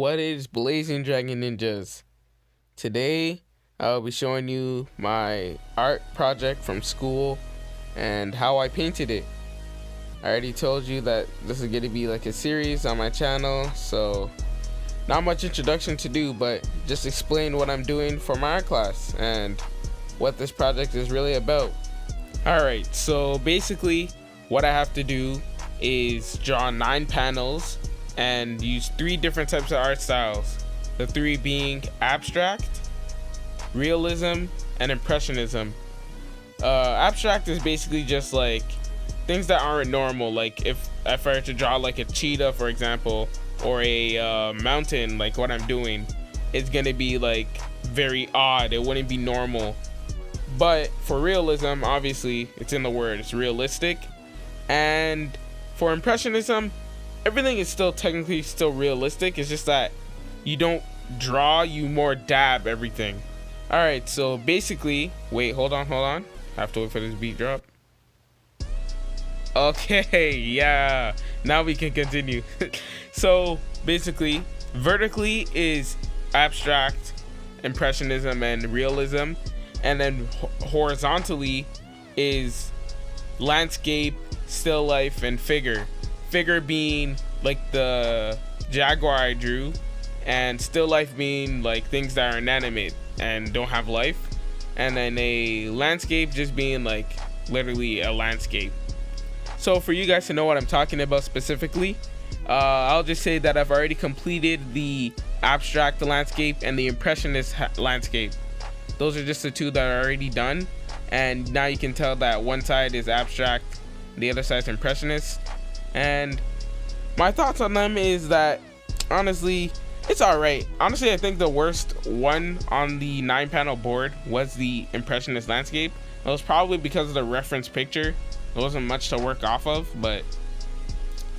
What is Blazing Dragon Ninjas? Today I'll be showing you my art project from school and how I painted it. I already told you that this is going to be like a series on my channel, so not much introduction to do, but just explain what I'm doing for my art class and what this project is really about. Alright, so basically what I have to do is draw 9 panels and use 3 different types of art styles. The 3 being abstract, realism, and impressionism. Abstract is basically just like things that aren't normal, like if I were to draw like a cheetah, for example, or a mountain, like what I'm doing, it's gonna be like very odd. It wouldn't be normal. But for realism, obviously it's in the word, it's realistic. And for impressionism, everything is still technically still realistic. It's just that you don't draw, you more dab everything. All right, so basically, wait, hold on. I have to wait for this beat drop. Okay, yeah, now we can continue. So basically, vertically is abstract, impressionism, and realism, and then horizontally is landscape, still life, and figure. Figure being like the Jaguar I drew, and still life being like things that are inanimate and don't have life, and then a landscape just being like literally a landscape. So for you guys to know what I'm talking about specifically, I'll just say that I've already completed the abstract landscape and the impressionist landscape. Those are just the 2 that are already done, and now you can tell that one side is abstract, the other side is impressionist. And my thoughts on them is that honestly it's all right. Honestly, I think the worst one on the 9-panel board was the impressionist landscape. It was probably because of the reference picture. There wasn't much to work off of, but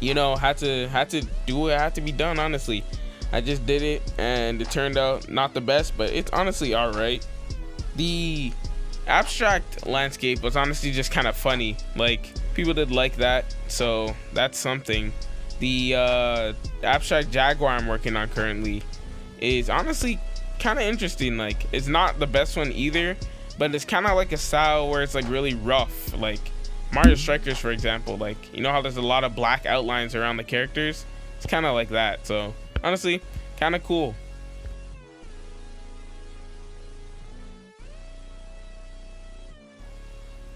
you know, had to do what had to be done. Honestly, I just did it and it turned out not the best, but it's honestly all right. The abstract landscape was honestly just kind of funny. Like, people did like that, so that's something. The abstract Jaguar I'm working on currently is honestly kind of interesting. Like, it's not the best one either, but it's kind of like a style where it's like really rough, like Mario Strikers, for example. Like, you know how there's a lot of black outlines around the characters? It's kind of like that. So honestly, kind of cool.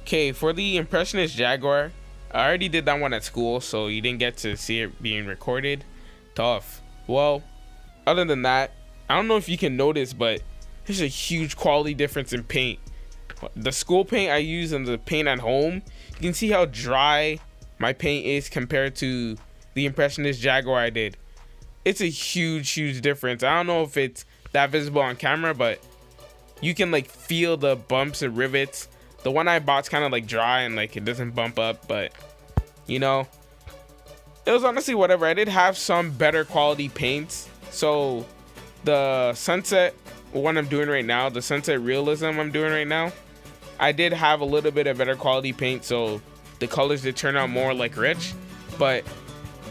Okay, for the impressionist Jaguar, I already did that one at school, so you didn't get to see it being recorded. Tough. Well, other than that, I don't know if you can notice, but there's a huge quality difference in paint. The school paint I use and the paint at home, you can see how dry my paint is compared to the impressionist Jaguar I did. It's a huge difference. I don't know if it's that visible on camera, but you can like feel the bumps and rivets. The one I bought's kind of like dry and like it doesn't bump up, but you know, it was honestly whatever. I did have some better quality paints. So the sunset one I'm doing right now, the sunset realism I'm doing right now, I did have a little bit of better quality paint, so the colors did turn out more like rich. But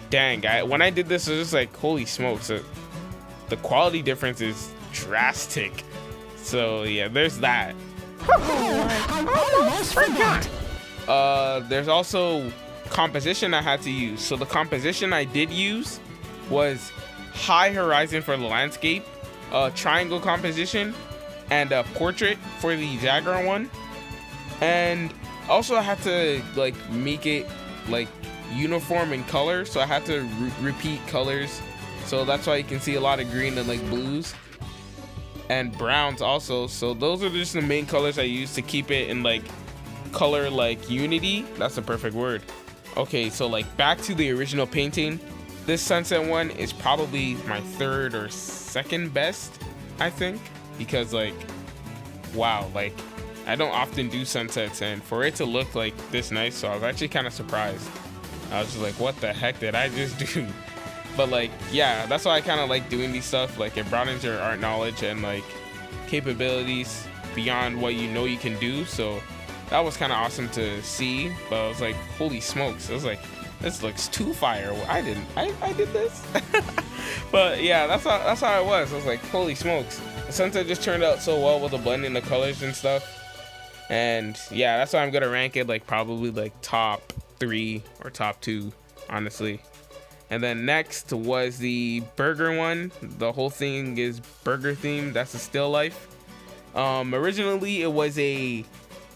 dang, when I did this, it was just like, holy smokes, the quality difference is drastic. So yeah, there's that. I almost forgot. There's also composition I had to use. So the composition I did use was high horizon for the landscape, triangle composition, and a portrait for the Jaguar one. And also I had to like make it like uniform in color, so I had to repeat colors. So that's why you can see a lot of green and like blues and browns also. So those are just the main colors I use to keep it in like color like unity. That's the perfect word. Okay, so like back to the original painting. This sunset one is probably my 3rd or 2nd best, I think, because like, wow, like I don't often do sunsets, and for it to look like this nice, so I was actually kind of surprised. I was just like, what the heck did I just do? But like, yeah, that's why I kind of like doing these stuff. Like, it broadens your art knowledge and like capabilities beyond what you know you can do. So that was kind of awesome to see. But I was like, holy smokes, it was like this looks too fire. I did this. But yeah, that's how it was. I was like, holy smokes. The sunset just turned out so well with the blending of colors and stuff. And yeah, that's why I'm gonna rank it like probably like top 3 or top 2, honestly. And then next was the burger one. The whole thing is burger themed. That's a still life. Originally it was a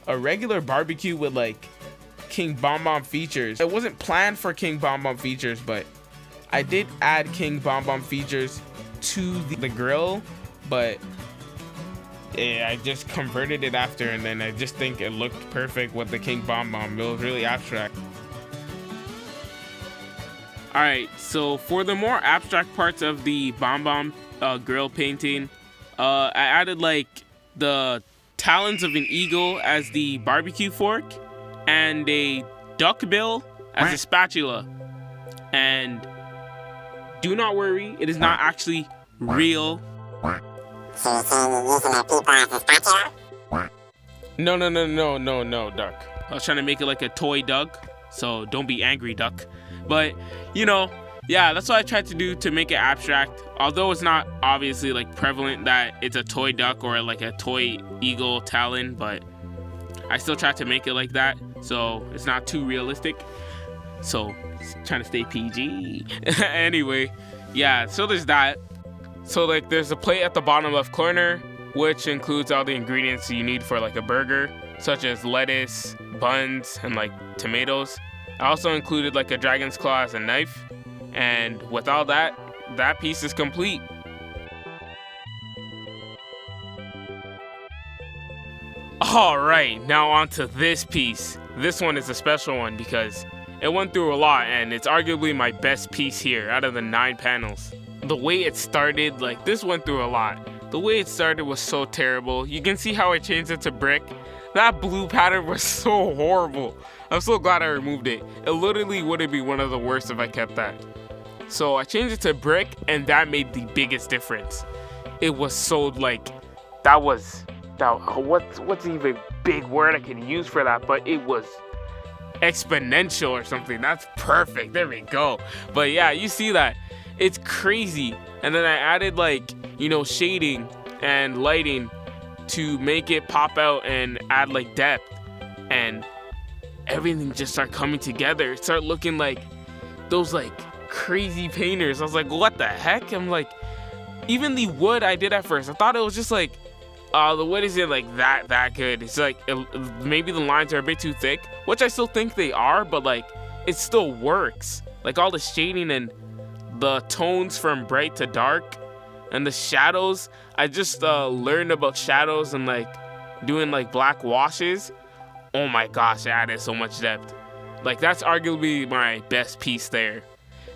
regular barbecue with like King Bomb Bomb features. It wasn't planned for King Bomb Bomb features, but I did add King Bomb Bomb features to the grill, but yeah, I just converted it after, and then I just think it looked perfect with the King Bomb Bomb. It was really abstract. Alright, so for the more abstract parts of the Bomb Bomb grill painting, I added like the talons of an eagle as the barbecue fork and a duck bill as a spatula. And do not worry, it is not actually real. So you're saying you're using a people as a spatula? No, duck. I was trying to make it like a toy duck, so don't be angry, duck. But, you know, yeah, that's what I tried to do to make it abstract. Although it's not obviously like prevalent that it's a toy duck or like a toy eagle talon, but I still tried to make it like that, so it's not too realistic. So, trying to stay PG. Anyway, yeah, so there's that. So like there's a plate at the bottom left corner, which includes all the ingredients you need for like a burger, such as lettuce, buns, and like tomatoes. I also included like a dragon's claw as a knife, and with all that, that piece is complete. Alright, now on to this piece. This one is a special one because it went through a lot, and it's arguably my best piece here out of the 9 panels. The way it started, like this went through a lot. The way it started was so terrible. You can see how I changed it to brick. That blue pattern was so horrible. I'm so glad I removed it. It literally wouldn't be one of the worst if I kept that. So I changed it to brick, and that made the biggest difference. It was so like, what's even big word I can use for that, but it was exponential or something. That's perfect. There we go. But yeah, you see that. It's crazy. And then I added like, you know, shading and lighting to make it pop out and add like depth, and everything just started coming together. It started looking like those like crazy painters. I was like, what the heck? I'm like, even the wood I did at first, I thought it was just like, the wood isn't like that good. It's like maybe the lines are a bit too thick, which I still think they are, but like it still works. Like all the shading and the tones from bright to dark and the shadows. I just learned about shadows and like doing like black washes. Oh my gosh, it added so much depth. Like that's arguably my best piece there.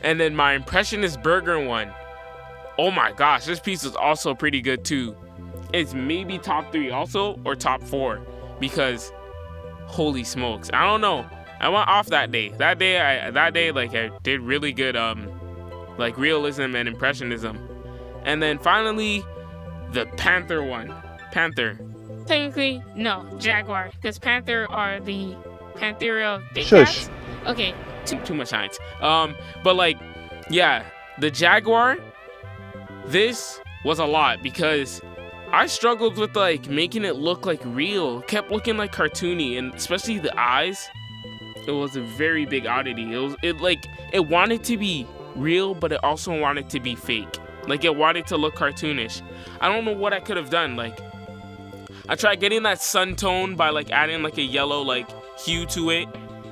And then my impressionist burger one. Oh my gosh, this piece is also pretty good too. It's maybe top 3 also, or top 4, because holy smokes, I don't know. I went off that day. That day like I did really good like realism and impressionism. And then finally the panther one. Panther. Technically, no, Jaguar, because Panther are the Panthera big cats. Okay. Too much science. But like, yeah, the Jaguar, this was a lot because I struggled with like making it look like real. It kept looking like cartoony, and especially the eyes. It was a very big oddity. It wanted to be real, but it also wanted to be fake. Like it wanted to look cartoonish. I don't know what I could have done. Like I tried getting that sun tone by like adding like a yellow like hue to it,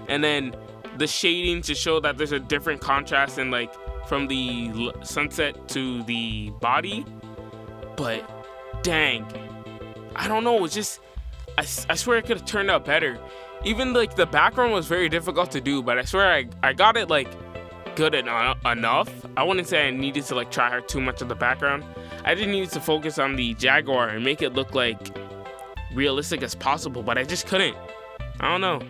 and then the shading to show that there's a different contrast and like from the sunset to the body. But dang, I don't know. It's just I swear it could have turned out better. Even like the background was very difficult to do, but I swear I got it like good enough. I wouldn't say I needed to like try hard too much of the background. I just needed to focus on the Jaguar and make it look like realistic as possible, but I just couldn't. I don't know.